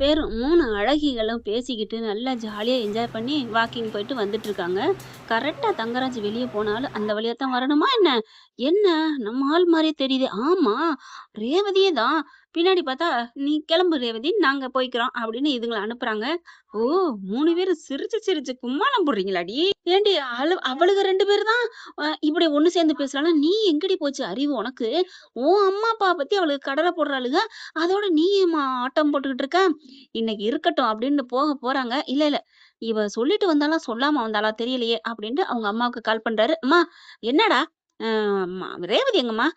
பேரும் 3 அழகிகளும் பேசிக்கிட்டு நல்லா ஜாலியா என்ஜாய் பண்ணி வாக்கிங் போயிட்டு வந்துட்டுருக்காங்க. கரெக்ட்டா தங்கராஜ் வெளிய போனாலும், "அந்த வழியா தான் வரணுமா என்ன? என்ன நம்ம ஆள் மாரியே தெரியுதே! ஆமா, ரேவதியே தான்." பின்னாடி பார்த்தா, "நீ கிளம்பு ரேவதி, நாங்க போய்க்கிறோம்." அப்படின்னு இதுங்கள அனுப்புறாங்க. ஓ! 3 பேரும் சிரிச்சு சிரிச்சு கும்மாளம் போடுறீங்களாடி? ஏன்டி அவளுக 2 பேரு தான் இப்படி ஒண்ணு சேர்ந்து பேசுறாளுக. நீ எங்கடி போச்சு அறிவு உனக்கு? உன் அம்மா, அப்பாவ பத்தி அவளுக கடல போடுறாளுக. அதோட நீ ஏம்மா ஆட்டம் போட்டுக்கிட்டு இருக்க? இன்னைக்கு இருக்கட்டும் அப்படின்னு போறாங்க. இல்ல, இல்ல. இவ சொல்லிட்டு வந்தாளா, சொல்லாம வந்தாளா தெரியலையே அப்படின்ட்டு அவங்க அம்மாவுக்கு கால் பண்றாரு. அம்மா என்னடா? அ ரேவதி எங்கம்மா?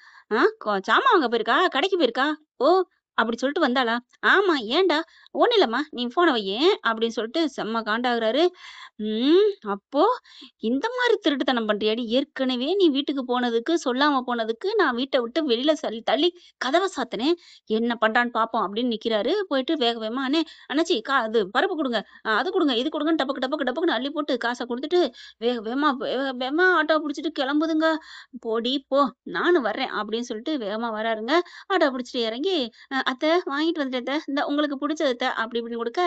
சாமான் வாங்க போயிருக்கா? கடைக்கு போயிருக்கா? ஓ! அப்படி சொல்லிட்டு வந்தாளா? ஆமா. ஏன்டா? ஒண்ணும் இல்லம்மா. நீ ஃபோன வையேன் அப்படின்னு சொல்லிட்டு செம்ம காண்டாகுறாரு. அப்போ இந்த மாரி திருட்டுத்தனம் பண்றியாடி? ஏற்கனவே நீ வீட்டுக்கு போனதுக்கு, சொல்லாம போனதுக்கு நான் வீட்ட விட்டு வெளியில தள்ளி கதவ சாத்துனேன். என்ன பண்றான்னு பார்ப்போம் அப்படின்னு நிக்கிறாரு. போயிட்டு வேக வேகமா, "அண்ணே அண்ணாச்சி அது பருப்பு குடுங்க. அது குடுங்க, இது குடுங்கன்னு" டபக்கு டபக்கு டபக்குன்னு அள்ளி போட்டு காச குடுத்துட்டு, வேக வேகமா ஆட்டோ புடிச்சுட்டு கெளம்புதுங்க. "போடி போ! நானும் வர்றேன்" அப்படின்னு சொல்லிட்டு வேகமா வராருங்க. ஆட்டோ புடிச்சுட்டு இறங்கி, அத்தை வாங்கிட்டு வந்துட்டேன் அத்தை. இந்தா உங்களுக்கு புடிச்சது அத்தை" அப்படி இப்படின்னு குடுக்க,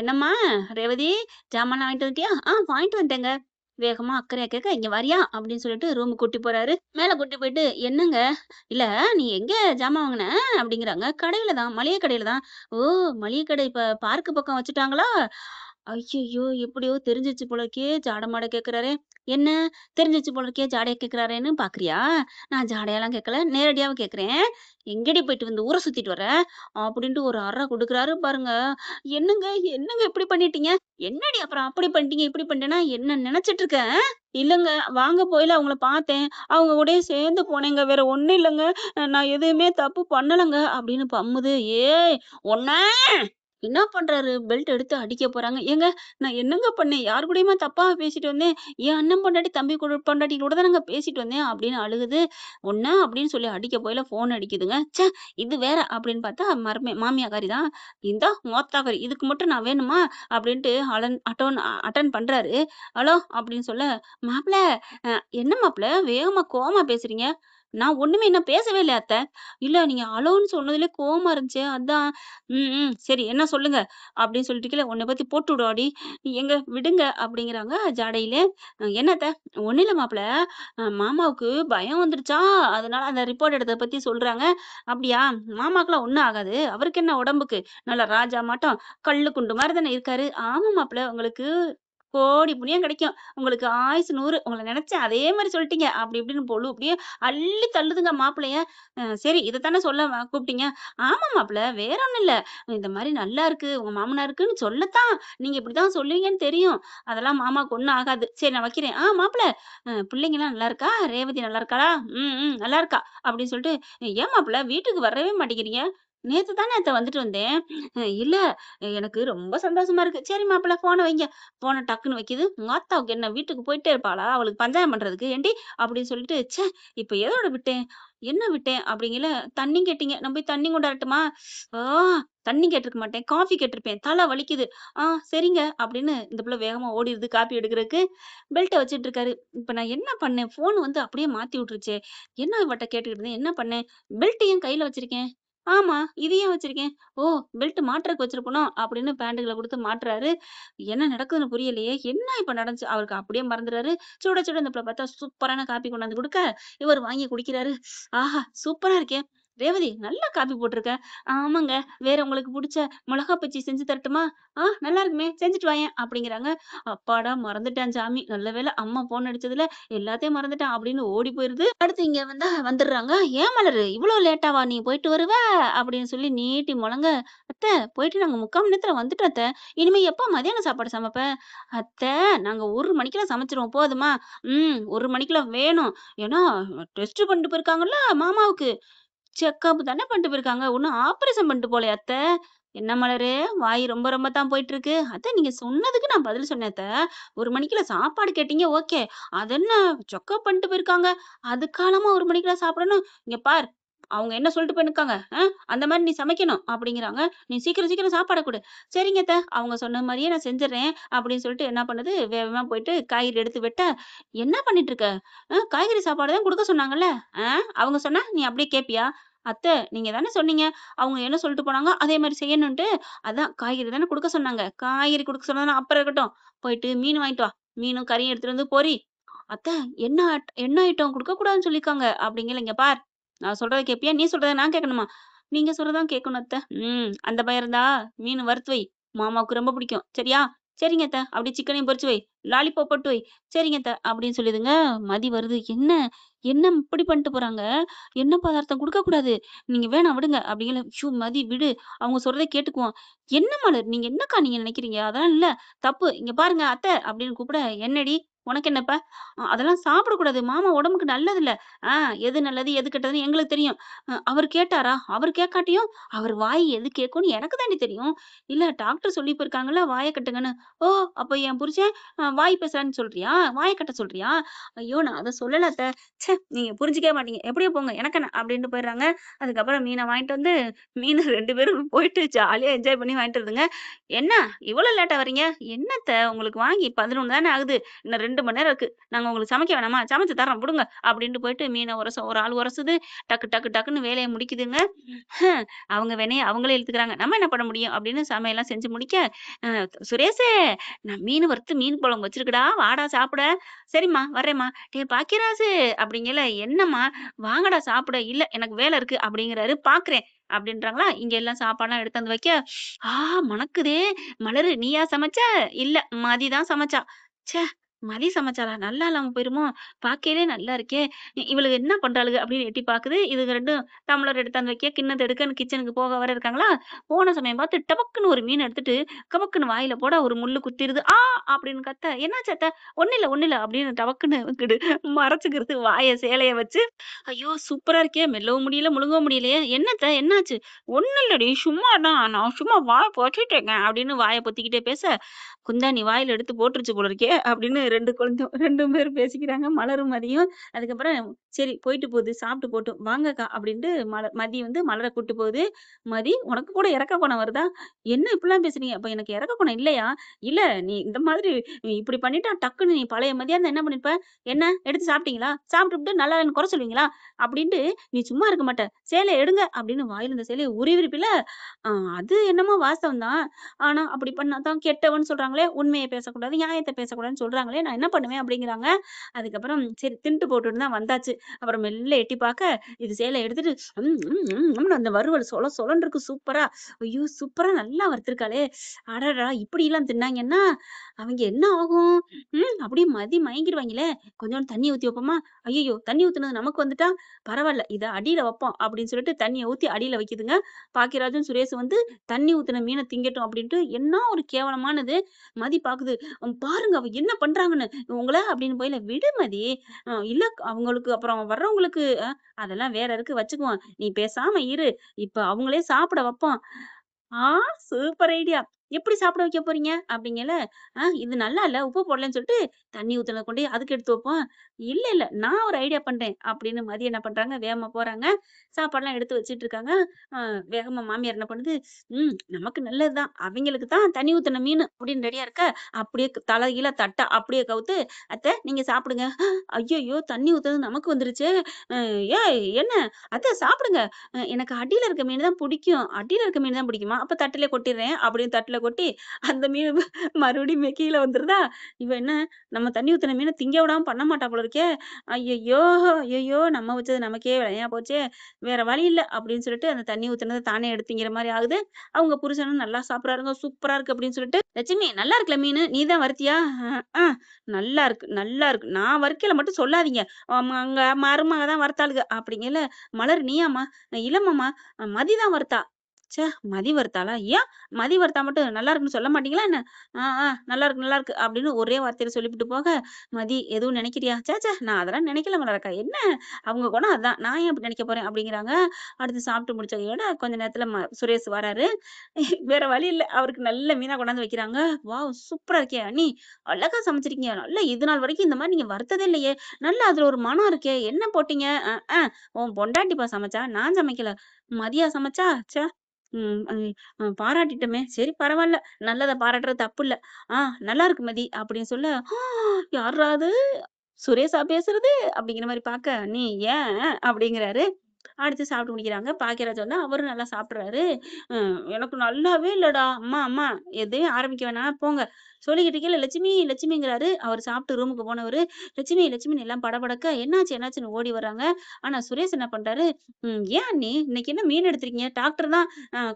என்னம்மா ரேவதி ஜாமான்லாம் வாங்கிட்டு வந்துட்டியா?" வாங்கிட்டு வந்துட்டேங்க." வேகமா அக்கறையா கேட்க, "இங்க வரியா?" அப்படின்னு சொல்லிட்டு ரூமுக்கு கூட்டி போறாரு. மேல கூட்டி போயிட்டு, "என்னங்க? இல்ல நீ எங்க ஜாமான் வாங்குன?" அப்படிங்கிறாங்க. "கடையில தான், மளிகை கடையில தான்." "ஓ! மளிகை கடை இப்ப பார்க் பக்கம் வச்சுட்டாங்களா?" ஐய்யய்யோ! எப்படியோ தெரிஞ்சிருச்சு போல இருக்கே! ஜாட மாட கேட்கிறாரே! என்ன தெரிஞ்சிருச்சு போல இருக்கே! ஜாடையா கேட்கிறாரேன்னு பார்க்குறியா? நான் ஜாடையாலாம் கேட்கல. நேரடியாவே கேட்கிறேன். "எங்கடி போயிட்டு வந்து ஊர சுத்திட்டு வர?" அப்படின்ட்டு ஒரு அற குடுக்குறாரு பாருங்க. "என்னங்க, என்னங்க இப்படி பண்ணிட்டீங்க? என்னடி அப்புறம் அப்படி பண்ணிட்டீங்க, இப்படி பண்ணிட்டேன்னா என்ன நெனச்சுட்டு இருக்க? இல்லங்க, வாங்க போகையில அவங்கள பார்த்தேன். அவங்க கூடயே சேர்ந்து போனேங்க. வேற ஒண்ணும் இல்லங்க. நான் எதுவுமே தப்பு பண்ணலங்க." அப்படின்னு பம்முது. "ஏய்! உன்ன" என்ன பண்றாரு? பெல்ட் எடுத்து அடிக்க போறாங்க. "ஏங்க நான் என்னங்க பண்ணேன்? யார் கூடயுமா தப்பா பேசிட்டு வந்தேன்? என் அண்ணன் பொண்டாட்டி, தம்பி கூட பொண்டாட்டி கூட தானங்க பேசிட்டு வந்தேன்." அப்படின்னு அழுகுது. "ஒண்ணா" அப்படின்னு சொல்லி அடிக்க போகையில ஃபோன் அடிக்குதுங்க. ச்சே! இது வேற அப்படின்னு பார்த்தா மாமியாக்காரி தான். "இந்தா உன் ஆத்தாக்காரி. இதுக்கு மட்டும் நான் வேணுமா?" அப்படின்ட்டு அட்டெண்ட் பண்றாரு. "ஹலோ" அப்படின்னு சொல்ல, "மாப்ள என்ன மாப்ள வேகமா கோவமா பேசுறீங்க?" "நான் ஒண்ணுமே இன்னும் பேசவே இல்ல அத்த." "இல்ல நீங்க ஹலோன்னு சொன்னதுலயே கோவமா இருந்துச்சு. அதான்." சரி என்ன சொல்லுங்க?" அப்படின்னு சொல்லிட்டுருக்கையில, "உன்ன பத்தி போட்டு விடுவாடி." "ஏங்க விடுங்க." அப்படிங்கிறாங்க ஜாடையிலே. "என்ன அத்த?" "ஒண்ணும் இல்ல மாப்ள. மாமாவுக்கு பயம் வந்துருச்சாம். அதனால அந்த ரிப்போர்ட் எடுத்தத பத்தி சொல்றாங்க." "அப்படியா? மாமாவுக்குலாம் ஒண்ணும் ஆகாது. அவருக்கு என்ன உடம்புக்கு? நல்லா ராஜா மாட்டம் கல்லு குண்டு மாரி தானே இருக்காரு." "ஆமா மாப்ள. உங்களுக்கு கோடி புண்ணியம் கிடைக்கும். உங்களுக்கு ஆயுசு 100. உங்கள நெனச்சேன் அதே மாரி சொல்ட்டீங்க." அப்படி இப்படின்னு அப்படியே அள்ளி தள்ளுதுங்க மாப்பிளைய. சரி இத தானே சொல்ல கூப்பிட்டீங்க?" "ஆமா மாப்ள. வேற ஒண்ணும் இல்ல. இந்த மாரி நல்லா இருக்கு. உங்க மாமனாருக்குன்னு சொல்லத்தான் நீங்க இப்படிதான் சொல்லுவீங்கன்னு தெரியும். அதெல்லாம் மாமாவுக்கு ஒண்ணும் ஆகாது. சரி நான் வைக்கிறேன். மாப்ள பிள்ளைங்கலாம் நல்லா இருக்கா? ரேவதி நல்லா இருக்காளா?" "ம், ம். நல்லா இருக்கா." அப்படின்னு சொல்லிட்டு, "ஏன் மாப்ள வீட்டுக்கு வரவே மாட்டேங்கிறீங்க?" "நேத்து தானே அத்த வந்துட்டு வந்தேன்." இல்ல எனக்கு ரொம்ப சந்தோஷமா இருக்கு." "சரி மாப்ள ஃபோன வைங்க." ஃபோன டக்குன்னு வைக்குது. "உங்க ஆத்தாவுக்கு என்ன வீட்டுக்கு போயிட்டே இருப்பாளா? அவளுக்கு பஞ்சாயம் பண்றதுக்கு. ஏன்டி?" அப்படின்னு சொல்லிட்டு, ச்சே! இப்ப எதோட விட்டேன்? என்ன விட்டேன்? அப்படிங்கையில, "தண்ணி கேட்டீங்க. நான் போய் தண்ணி கொண்டாரட்டுமா?" "ஆ தண்ணி கேட்டிருக்க மாட்டேன். காஃபி கேட்டிருப்பேன். தல வலிக்குது." சரிங்க." அப்படின்னு இந்த புள்ள வேகமா ஓடிருது காப்பி எடுக்கறக்கு. பெல்ட்ட வச்சுட்டு இருக்காரு. இப்ப நான் என்ன பண்ணேன்? ஃபோன் வந்து அப்படியே மாத்தி விட்டுருச்சே! என்ன இவட்ட கேட்டுக்கிட்டு இருந்தேன். என்ன பண்ணேன்? பெல்ட் ஏன் கையில வச்சிருக்கேன்? ஆமா. இது ஏன் வச்சிருக்கேன்? ஓ! பெல்ட் மாட்றக்கு வச்சிருப்பனோ! அப்படின்னு பேண்டுகள குடுத்து மாட்றாரு. என்ன நடக்குதுன்னு புரியலையே! என்ன இப்ப நடந்துச்சு? அவருக்கு அப்படியே மறந்துறாரு. சுட சுட இந்த புள்ள பார்த்தா சூப்பரான காப்பி கொண்டாந்து குடுக்க, இவரு வாங்கி குடிக்கிறாரு. ஆஹா! சூப்பரா இருக்கே! ரேவதி நல்லா காப்பி போட்டுருக்க. ஆமாங்க. வேற உங்களுக்கு புடிச்ச மொளகா பஜ்ஜி செஞ்சு தரட்டுமா? நல்லா இருக்குமே! செஞ்சுட்டு வாயேன் அப்படிங்கிறாங்க. அப்பாடா! மறந்துட்டேன் சாமி. நல்ல வேள அம்மா ஃபோன் அடிச்சதுல எல்லாத்தையும் மறந்துட்டேன் அப்படின்னு ஓடி போயிருது. அடுத்து இங்க வந்தா வந்துடுறாங்க. "ஏன் மலரு இவ்ளோ லேட்டாவா நீ போயிட்டு வருவ?" அப்படின்னு சொல்லி நீட்டி முழங்க, "அத்தை போயிட்டு நாங்க 3/4 மணி நேரத்துல வந்துட்டோம் அத்தை. இனிமே எப்ப மதியான சாப்பாடு சமைப்ப?" "அத்தை நாங்க 1 மணிக்கெல்லாம் சமைச்சுருவோம் போதுமா?" 1 மணிக்கெல்லாம் வேணும். ஏன்னா டெஸ்ட் பண்ணிட்டு போயிருக்காங்கல்ல மாமாவுக்கு. செக்கப் தானே பண்ணிட்டு போயிருக்காங்க. ஒண்ணும் ஆப்பரேஷன் பண்ணிட்டு போலயா அத்த? என்ன மலரு வாய் ரொம்ப ரொம்ப தான் போயிட்டுருக்கு. அத்த நீங்க சொன்னதுக்கு நான் பதில் சொன்னேன் அத்த. 1 மணிக்குள்ள சாப்பாடு கேட்டீங்க ஓகே. அதென்ன செக்கப் பண்ணிட்டு போயிருக்காங்க. அதுக்காலமா 1 மணிக்கெல்லாம் சாப்பிடணும். இங்க பார். அவங்க என்ன சொல்லிட்டு போயிருக்காங்க. அந்த மாரி நீ சமைக்கணும் அப்படிங்கிறாங்க. நீ சீக்கிரம் சீக்கிரம் சாப்பாட குடு. சரிங்க அத்த. அவங்க சொன்ன மாரியே நான் செஞ்சுர்றேன் அப்படின்னு சொல்லிட்டு என்ன பண்ணுது, வேகமா போயிட்டு காய்கறி எடுத்து வெட்ட, என்ன பண்ணிட்டு இருக்க? காய்கறி சாப்பாடு தான் குடுக்க சொன்னாங்கல்ல. அவங்க சொன்னா நீ அப்படியே கேட்பியா? "அத்தை நீங்க தானே சொன்னீங்க, அவங்க என்ன சொல்லிட்டு போனாங்க, அதே மாரி செய்யணுன்ட்டு. அதான் காய்கறி தானே குடுக்க சொன்னாங்க. காய்கறி குடுக்க சொன்னதுனா அப்புறம் இருக்கட்டும். போயிட்டு மீன் வாங்கிட்டு வா. மீனும் கறியும் எடுத்துட்டு வந்து பொரி." "அத்தை என்ன ஐட்டம் குடுக்கக்கூடாதுன்னு சொல்லியிருக்காங்க." அப்படிங்கல. "இங்க பார், நான் சொல்றத கேட்பியா? நீ சொல்றத நான் கேட்கணுமா?" "நீங்க சொல்றது தான் கேட்கணும் அத்தை." அந்த பயம் இருந்தா மீன் வறுத்து வை. மாமாவுக்கு ரொம்ப பிடிக்கும். சரியா?" "சரிங்க அத்தை." "அப்படியே சிக்கனையும் பொரிச்சு வை. லாலிபாப் போட்டு வை." "சரிங்க அத்தை." அப்படின்னு சொல்லுதுங்க. மதி வருது. "என்ன என்ன இப்படி பண்ணிட்டு போறாங்க? எண்ணெய் பதார்த்தம் குடுக்கக்கூடாது. நீங்க வேணாம் விடுங்க." அப்படிங்கல. "ஷோ மதி விடு. அவங்க சொல்றத கேட்டுக்குவோம்." "என்ன மலர், நீங்க என்னக்கா நீங்க நினைக்கிறீங்க? அதெல்லாம் இல்ல. தப்பு. இங்க பாருங்க அத்தை." அப்படின்னு கூப்பிட, "என்னடி? உனக்கு என்னப்பா?" அதெல்லாம் சாப்பிடக்கூடாது. மாமா உடம்புக்கு நல்லதில்ல." "ஆ எது நல்லது, எது கெட்டதுன்னு எங்களுக்கு தெரியும்." அவரு கேட்டாரா? அவரு கேட்காட்டியும், அவர் வாய் எது கேட்கும்னு எனக்கு தாண்டி தெரியும்." "இல்ல டாக்டர் சொல்லி போயிருக்காங்கல்ல, வாய கட்டுங்கன்னு." "ஓ! அப்ப என் புருஷன் வாய் பேசுறான்னு சொல்றியா? வாய கட்ட சொல்றியா?" "ஐயோ! நான் அத சொல்லல அத்த." ச்சே! நீங்க புரிஞ்சுக்கவே மாட்டீங்க. எப்படியோ போங்க. எனக்கென்ன அப்படின்ட்டு போயிடுறாங்க. அதுக்கப்புறம் மீன வாங்கிட்டு வந்து, மீனு 2 பேரும் போயிட்டு ஜாலியா என்ஜாய் பண்ணி வாங்கிட்டு வருதுங்க. "என்ன இவ்வளோ லேட்டா வர்றீங்க?" "என்ன அத்த உங்களுக்கு வாங்கி 11 தானே ஆகுது. இன்னும் 2 மணி நேரம் இருக்கு. நாங்க உங்களுக்கு சமைக்க வேணாமா? சமைச்சு தர்றோம் விடுங்க." அப்படின்ட்டு போயிட்டு மீன ஒரு ஆள் உரசுது. டக்கு டக்கு டக்குன்னு வேலைய முடிக்குதுங்க. அவங்க வினைய அவங்களே இழுத்துக்கிறாங்க. நம்ம என்ன பண்ண முடியும்? அப்படின்னு சமையல்லாம் செஞ்சு முடிக்க, அ "சுரேஷு, நான் மீன் வறுத்து மீன் குழம்பு வச்சிருக்குடா. வாடா சாப்பிட." "சரிம்மா, வர்றேன்ம்மா." "டேய் பாக்கியராஜு." அப்படிங்கல. "என்னம்மா? வாங்கடா சாப்பிட." "இல்ல எனக்கு வேலை இருக்கு." அப்படிங்கிறாரு. "பார்க்குறேன்." அப்படின்றாங்களா, இங்க எல்லாம் சாப்பாடுலாம் எடுத்தாந்து வைக்க, ஆ மணக்குதே! "மலரு நீயா சமைச்ச?" "இல்ல, மதி தான் சமைச்சா." ச்சே! மதி சமைச்சாளா? நல்லா இல்லாம போயிருமோ? பார்க்கையிலே நல்லா இருக்கே! இவளுக என்ன பண்றாளுக? அப்படின்னு எட்டி பாக்குது. இதுக 2ம் டம்ளர் எடுத்தாந்து வைக்க, கிண்ணத்த எடுக்கன்னு கிச்சனுக்கு போக வர இருக்காங்களா, போன சமயம் பார்த்து டபக்குன்னு ஒரு மீன் எடுத்துட்டு, கபக்குன்னு வாயில போட ஒரு முள்ளு குத்திருது. "ஆ!" அப்படின்னு கத்த, "என்னாச்சு அத்த?" "ஒண்ணும் இல்ல, ஒண்ணும் இல்ல." அப்படின்னு டபக்குன்னு இங்கிடு மறைச்சுக்கிறது வாய சேலைய வச்சு. ஐயோ! சூப்பரா இருக்கே! மெல்லவும் முடியல, முழுங்கவும் முடியலையே! "என்னத்த? என்னாச்சு?" "ஒண்ணும் இல்லடி, சும்மா தான். நான் சும்மா வாய பொத்திட்டேங்க." அப்படின்னு வாய பொத்திக்கிட்டே பேச, "குந்தாணி வாயில எடுத்து போட்டுருச்சு போல இருக்கே!" அப்படின்னு 2 பேரும் பேசிக்கிறாங்க. மலரும் மதியும். அதுக்கப்புறம் சரி போயிட்டு போகுது. சாப்பிட்டு போட்டும். "வாங்கக்கா" அப்படின்ட்டு மதி வந்து மலர கூட்டு போகுது. "மதி உனக்கு கூட இறக்க குணம் வருதா?" "என்ன இப்படிலாம் பேசுறீங்க?" "அப்ப எனக்கு இறக்க குணம் இல்லையா?" "இல்ல நீ இந்த மாதிரி நீ இப்படி பண்ணிட்டா டக்குன்னு நீ பழைய மதியா இருந்தா என்ன பண்ணிருப்ப? என்ன எடுத்து சாப்பிட்டீங்களா? சாப்பிட்டுபுட்டு நல்லா இல்லன்னு குறை சொல்லுவீங்களா? அப்படின்ட்டு நீ சும்மா இருக்க மாட்ட. சேலைய எடுங்க." அப்படின்னு வாயில இருந்த சேலைய உருவிருப்பில. "ஆ அது என்னமோ வாஸ்தவம் தான். ஆனா அப்படி பண்ணா தான் கெட்டவன்னு சொல்றாங்களே! உண்மைய பேசக்கூடாது, நியாயத்த பேசக்கூடாதுன்னு சொல்றாங்களே! நான் என்ன பண்ணுவேன்?" அப்படிங்கிறாங்க. அதுக்கப்புறம் சரி தின்ட்டு போட்டுன்னு தான் வந்தாச்சு. அப்புறம் மெல்ல எட்டி பாக்க, இது சேலை எடுத்துட்டு ம்ன்னு அந்த வறுவல் சொல சொலன்னு இருக்கு சூப்பரா. ஐயோ! சூப்பரா நல்லா வறுத்துருக்காளே! அடடா! இப்படிலாம் தின்னாங்கன்னா, அவைங்க என்ன ஆகும்? அப்படியே மதி மயங்கிருவாங்களே! கொஞ்சோண்டு தண்ணி ஊத்தி வைப்போமா? ஐய்யய்யோ! தண்ணி ஊத்துனது நமக்கு வந்துட்டா, பரவால்ல. இத அடியில வப்போம் அப்படின்னு சொல்லிட்டு தண்ணிய ஊத்தி அடியில வைக்குதுங்க. பாக்கியராஜும், சுரேஷும் வந்து தண்ணி ஊத்துன மீன திங்கட்டும் அப்படின்ட்டு, என்ன ஒரு கேவலமானது. மதி பாக்குது. பாருங்க அவ என்ன பண்றாங்கன்னு. உங்கள அப்படின்னு போயில விடு மதி. இல்ல அவங்களுக்கு அப்புறம் வர்றவங்களுக்கு அதெல்லாம் வேற இருக்கு வச்சுக்குவோம். நீ பேசாம இரு. இப்ப அவங்களே சாப்பிட வப்போம். ஆ சூப்பர் ஐடியா. எப்படி சாப்பிட வைக்க போறீங்க? அப்படிங்கல. இது நல்லா இல்ல. உப்பு போடலன்னு சொல்லிட்டு தண்ணி ஊத்துனத கொண்டோய் அதுக்கு எடுத்து வைப்போம். இல்ல, இல்ல. நான் ஒரு ஐடியா பண்றேன். அப்படின்னு மதியம் என்ன பண்றாங்க, வேகமா போறாங்க. சாப்பாடுலாம் எடுத்து வச்சுட்டு இருக்காங்க. அ வேகமா மாமியார் என்ன பண்ணுது, நமக்கு நல்லது தான். அவைங்களுக்கு தான் தண்ணி ஊத்துன மீனு அப்படின்னு ரெடியா இருக்க, அப்படியே தலைகீழ தட்ட அப்படியே கவுத்து, "அத்தை நீங்க சாப்பிடுங்க." ஐய்யய்யோ! தண்ணி ஊத்துனது நமக்கு வந்துருச்சே. அ "ஏய் என்ன? அத்தை சாப்பிடுங்க." எனக்கு அடியில இருக்க மீனு தான் புடிக்கும். அடியில இருக்க மீனு தான் பிடிக்குமா? அப்ப தட்டுலே கொட்டிர்றேன். அப்படின்னு தட்டுல கொட்டி, அந்த மீனு மறுபடியும் கீழ வந்துருதா? இவ என்ன நம்ம தண்ணி ஊத்துன மீன திங்க விடாம பண்ண மாட்டா போல இருக்கே! ஐயய்யோ! ஐயய்யோ! நம்ம வச்சது நமக்கே வினையா போச்சே! வேற வழி இல்ல அப்படின்னு சொல்லிட்டு, அந்த தண்ணி ஊத்துனத தானே எடுத்து திங்கிற மாரி ஆகுது. அவங்க புருஷனும் நல்லா சாப்பிடுறாருங்க. சூப்பரா இருக்கு அப்படின்னு சொல்லிட்டு, "லட்சுமி நல்லா இருக்குல்ல மீனு? நீ தான் வறுத்தியா?" "அ நல்லா இருக்கு, நல்லா இருக்கு. நான் வறுக்கையில மட்டும் சொல்லாதீங்க. அங்க மருமக தான் வறுத்தாளுக." அப்படிங்கையில, "மலர் நீயாம்மா?" "இல்லம்மாம்மா, மதி தான் வறுத்தா." ச்சே! மதி வறுத்தாளா? ஏன் மதி வறுத்தா மட்டும் நல்லா இருக்குன்னு சொல்ல மாட்டீங்களா என்ன? நல்லா இருக்கு, நல்லா இருக்கு அப்படின்னு ஒரே வார்த்தையில சொல்லிப்புட்டு போக, மதி எதுவும் நினைக்கிறியா? ச்சே! ச்சே! நான் அதெல்லாம் நினைக்கல மலரக்கா. என்ன அவங்க குணம் அதான். நான் ஏன் அப்படி நினைக்க போறேன் அப்படிங்கிறாங்க. அடுத்து சாப்பிட்டு முடிச்சதையோட கொஞ்ச நேரத்துல சுரேஷ் வராரு. வேற வழி இல்ல. அவருக்கு நல்ல மீனா கொண்டாந்து வைக்கிறாங்க. வாவ்! சூப்பரா இருக்கே அண்ணி. அழகா சமைச்சிருக்கீங்க. நல்லா இது நாள் வரைக்கும் இந்த மாரி நீங்க வறுத்ததே இல்லையே! நல்லா அதுல ஒரு மணம் இருக்கே! என்ன போட்டீங்க? உன் பொண்டாட்டிப்பா சமைச்சா, நான் சமைக்கல. மதியா சமைச்சா? ச்சே! ம். பாராட்டிட்டோமே! சரி பரவால்ல. நல்லத பாராட்டுறது தப்பு இல்ல. ஆ நல்லா இருக்கு மதி அப்படின்னு சொல்ல, யார்ரா அது? சுரேஷா பேசுறது? அப்படிங்கிற மாரி பாக்க, "நீ ஏன்?" அப்படிங்கிறாரு. அடுத்து சாப்பிட்டு முடிக்கிறாங்க. பாக்கியராஜ் வந்து அவரும் நல்லா சாப்பிடுறாரு. எனக்கு நல்லாவே இல்லடா. அம்மா, அம்மா எதையும் ஆரம்பிக்க வேணாம் போங்க. சொல்லிக்கிட்டு இருக்கையில லட்சுமி, லட்சுமிங்கிறாரு. அவரு சாப்பிட்டு ரூமுக்கு போனவரு, லட்சுமி, லட்சுமின்னு எல்லாம் படபடக்க என்னாச்சு, என்னாச்சுன்னு ஓடி வர்றாங்க. ஆனா சுரேஷ் என்ன பண்றாரு, ஏன் அண்ணி இன்னைக்கு என்ன மீன் எடுத்திருக்கீங்க? டாக்டர் தான்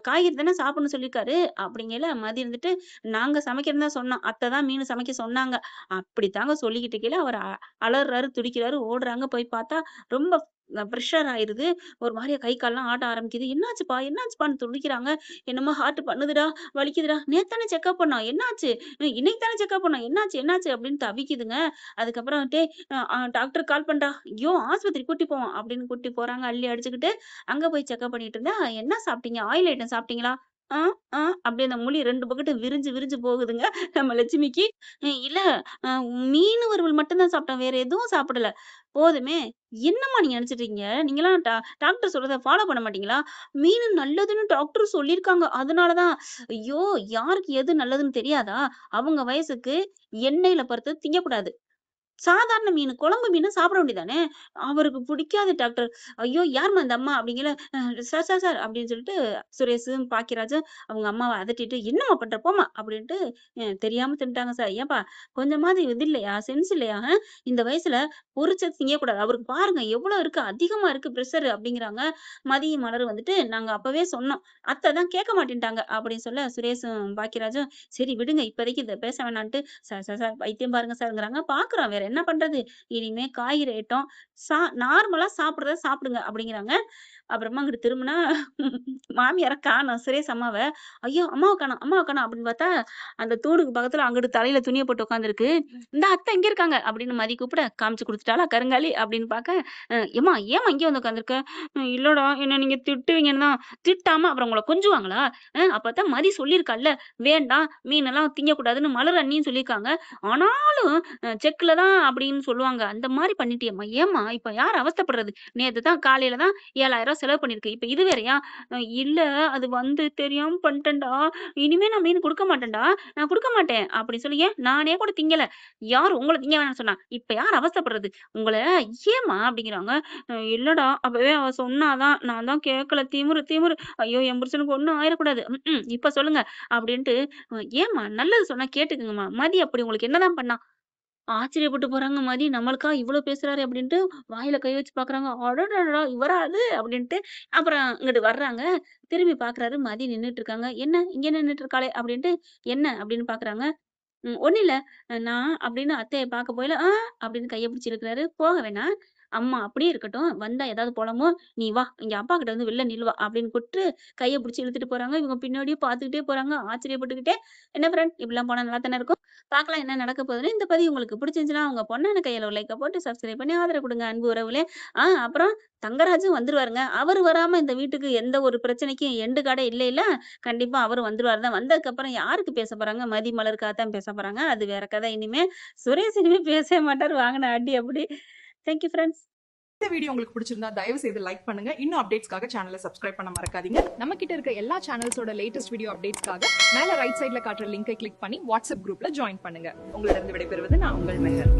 காய்கறி தானே சாப்பிடணும்னு சொல்லியிருக்காரு." அப்படிங்கையில மதி இருந்துட்டு, "நாங்க சமைக்கிறேன்னு தான் சொன்னோம். அத்தை தான் மீன் சமைக்க சொன்னாங்க." அப்படித்தாங்க சொல்லிக்கிட்டு இருக்கையில அவரு அலறுறாரு, துடிக்கிறாரு, ஓடுறாங்க. போய் பார்த்தா ரொம்ப பிரஷர் ஆயிருது. ஒரு மாரியா கை கால்லாம் ஆட்ட ஆரம்பிக்குது. "என்னாச்சுப்பா? என்னாச்சுப்பான்னு?" துடிக்கிறாங்க. "என்னமோ ஹார்ட் பண்ணுதுடா, வலிக்குதுடா. நேத்து தானே செக்கப் பண்ணோம். என்னாச்சு? இன்னைக்கு தானே செக்கப் பண்ணோம். என்னாச்சு? என்னாச்சு?" அப்படின்னு தவிக்குதுங்க. அதுக்கப்புறம் "டேய் டாக்டருக்கு கால் பண்ணுடா. ஐயோ! ஆஸ்பத்திரி கூட்டி போவோம்." அப்படின்னு கூட்டி போறாங்க. அள்ளி அடிச்சுக்கிட்டு அங்க போய் செக்கப் பண்ணிட்டு இருந்தா, "என்ன சாப்பிட்டீங்க? ஆயில் ஐட்டம் சாப்பிட்டீங்களா?" ஆ, ஆ அப்படியே அந்த மொழி 2 பக்கெட்டும் விரிஞ்சு விரிஞ்சு போகுதுங்க. நம்ம லட்சுமிக்கு. இல்ல அ மீன் வறுவல் மட்டும் தான் சாப்பிட்டேன். வேற எதுவும் சாப்பிடல." போதுமே! என்னம்மா நீங்க நெனச்சுட்டு இருக்கீங்க? நீங்கலாம் டாக்டர் சொல்றத ஃபாலோ பண்ண மாட்டீங்களா? மீனு நல்லதுன்னு டாக்டர் சொல்லியிருக்காங்க. அதனால தான். ஐயோ! யாருக்கு எது நல்லதுன்னு தெரியாதா? அவங்க வயசுக்கு எண்ணெயில பொறுத்தது திங்கக்கூடாது. சாதாரண மீனு, குழம்பு மீனு சாப்பிட வேண்டியதானே! அவருக்கு பிடிக்காது டாக்டர். ஐயோ! யாரும்மா இந்த அம்மா? அப்படிங்கல, சார், சார், சார் அப்படின்னு சொல்லிட்டு சுரேஷும், பாக்கியராஜும் அவங்க அம்மாவ அதட்டிட்டு, "என்னம்மா பண்ற? போம்மா" அப்படின்ட்டு தெரியாம தின்ட்டாங்க சார். ஏன்பா கொஞ்சமாவது இது இல்லையா? சென்ஸ் இல்லையா? இந்த வயசுல பொரிச்சது திங்கக்கூடாது. அவருக்கு பாருங்க எவ்வளோ இருக்கு, அதிகமா இருக்கு பிரஷர் அப்படிங்கிறாங்க. மதியும், மலரும் வந்துட்டு, "நாங்க அப்பவே சொன்னோம். அத்தை தான் கேட்க மாட்டேன்ட்டாங்க" அப்படின்னு சொல்ல, சுரேஷும், பாக்கியராஜும், "சரி விடுங்க இப்போதைக்கு இத பேச வேணான்ட்டு" "சார், சார், சார் வைத்தியம் பாருங்க சார்ங்கிறாங்க." பார்க்குறோம் வேற என்ன பண்றது? இனிமே காய்கறி ஐட்டம் நார்மலா சாப்பிடுறத சாப்பிடுங்க அப்படிங்கிறாங்க. அப்புறமா அங்கிட்டு திரும்புனா மாமியார காணோம். சுரேஷ் அம்மாவ. ஐயோ! அம்மாவ காணோம், அம்மாவ காணோம் அப்படின்னு பார்த்தா, அந்த தூணுக்கு பக்கத்துல அங்கிட்டு தலையில துணிய போட்டு உட்காந்துருக்கு. இந்தா அத்தை இங்க இருக்காங்க அப்படின்னு மதி கூப்பிட, காமிச்சு குடுத்துட்டாளா கருங்காலி அப்படின்னு பார்க்க, ஏம்மா ஏம்மா இங்க வந்து உட்காந்துருக்க? இல்லடா என்ன நீங்க திட்டுவீங்கன்னு தான். திட்டாம அப்புறம் உங்கள கொஞ்சுவாங்களா? அப்பதான் மதி சொல்லியிருக்கால்ல, வேண்டாம் மீனெல்லாம் திங்கக்கூடாதுன்னு மலர் அண்ணியும் சொல்லியிருக்காங்க. ஆனாலும் செக்ல தான் அப்படின்னு சொல்லுவாங்க. அந்த மாரி பண்ணிட்டியேம்மா! ஏம்மா இப்ப யார் அவஸ்தைப்படுறது? நேத்து தான் காலையில தான் ரூ. 7,000 செலவு பண்ணியிருக்கு. இப்ப இது வேறயா? இல்ல அது வந்து தெரியாம பண்ணிட்டேன்டா. இனிமே நான் மீன் குடுக்க மாட்டேன்டா. நான் குடுக்க மாட்டேன். அப்படி சொல்லி ஏன் நானே கூட திங்கல. யாரு உங்கள திங்க வேணாம்னு சொன்னா? இப்ப யார் அவஸ்தைப்படுறது? உங்கள ஏம்மா? அப்படிங்கிறாங்க. இல்லடா அப்பவே அவ சொன்னா தான். நான் தான் கேட்கல. திமிரு திமிரு. ஐயோ! என் புருஷனுக்கு ஒண்ணும் ஆயிறக்கூடாது. இப்ப சொல்லுங்க. அப்படின்ட்டு ஏம்மா நல்லது சொன்னா கேட்டுக்கங்கம்மா. மதி அப்படி உங்களுக்கு என்னதான் பண்ணா? ஆச்சரியப்பட்டு போறாங்க மதி. நம்மளுக்கா இவ்ளோ பேசுறாரே அப்டின்ட்டு வாயில கை வச்சு பார்க்குறாங்க. அடடடா! இவரா அது? அப்டின்ட்டு அப்புறம் இங்கிட்டு வர்றாங்க. திரும்பி பார்க்குறாரு. மதி நின்னுட்டு இருக்காங்க. என்ன இங்க நின்னுட்டு இருக்காளே அப்டின்ட்டு, என்ன அப்டின்னு பார்க்குறாங்க. ஒண்ணும் இல்ல. நான் அப்படின்னு அத்தைய பார்க்க போகையில, அப்படின்னு கைய பிடிச்சு இழுக்குறாரு. போக வேணாம். அம்மா அப்படியே இருக்கட்டும். வந்தா ஏதாவது பொலம்பும். நீ வா, இங்க அப்பா கிட்ட வந்து வெளில நில்லு வா அப்படின்னு கூப்ட்டு கைய பிடிச்சு இழுத்துட்டு போறாங்க. இவங்க பின்னாடியே பார்த்துக்கிட்டே போறாங்க. ஆச்சரியப்பட்டுக்கிட்டே, என்ன ஃப்ரெண்ட் இப்படிலாம் போனா நல்லா தானே இருக்கும். பார்க்கலாம் என்ன நடக்க போகுதுன்னு. இந்த பதிவு உங்களுக்கு பிடிச்சிருந்துச்சுன்னா, உங்க பொண்ணான கையில ஒரு லைக்க போட்டு சப்ஸ்கிரைப் பண்ணி ஆதரவு குடுங்க அன்பு உறவுகளே. அப்புறம் தங்கராஜும் வந்துருவாருங்க. அவரு வராம இந்த வீட்டுக்கு எந்த ஒரு பிரச்சனைக்கும் எண்டு காடே இல்லைல்ல. கண்டிப்பா அவரும் வந்துருவாரு தான். வந்ததுக்கப்புறம் யாருக்கு பேச போறாங்க? மதி மலருக்காக தான் பேச போறாங்க. அது வேற கதை இனிமே. சுரேஷ் இனிமே பேசவே மாட்டாரு. வாங்குன அடி அப்படி. Thank you friends. இந்த வீடியோ உங்களுக்கு பிடிச்சிருந்தா தயவு செய்து லைக் பண்ணுங்க. இன்னும் அப்டேட்ஸ்க்காக சேனலை சப்ஸ்கிரைப் பண்ண மறக்காதீங்க. நம்ம கிட்ட இருக்க எல்லா சேனல்ஸோட லேட்டஸ்ட் வீடியோ அப்டேட்ஸ்க்காக மேல ரைட் சைடுல காட்டுற லிங்கை கிளிக் பண்ணி வாட்ஸ்அப் குரூப்ல ஜாயின் பண்ணுங்க. உங்களிடம் விடைபெறுவது நான் உங்கள் மெஹர்.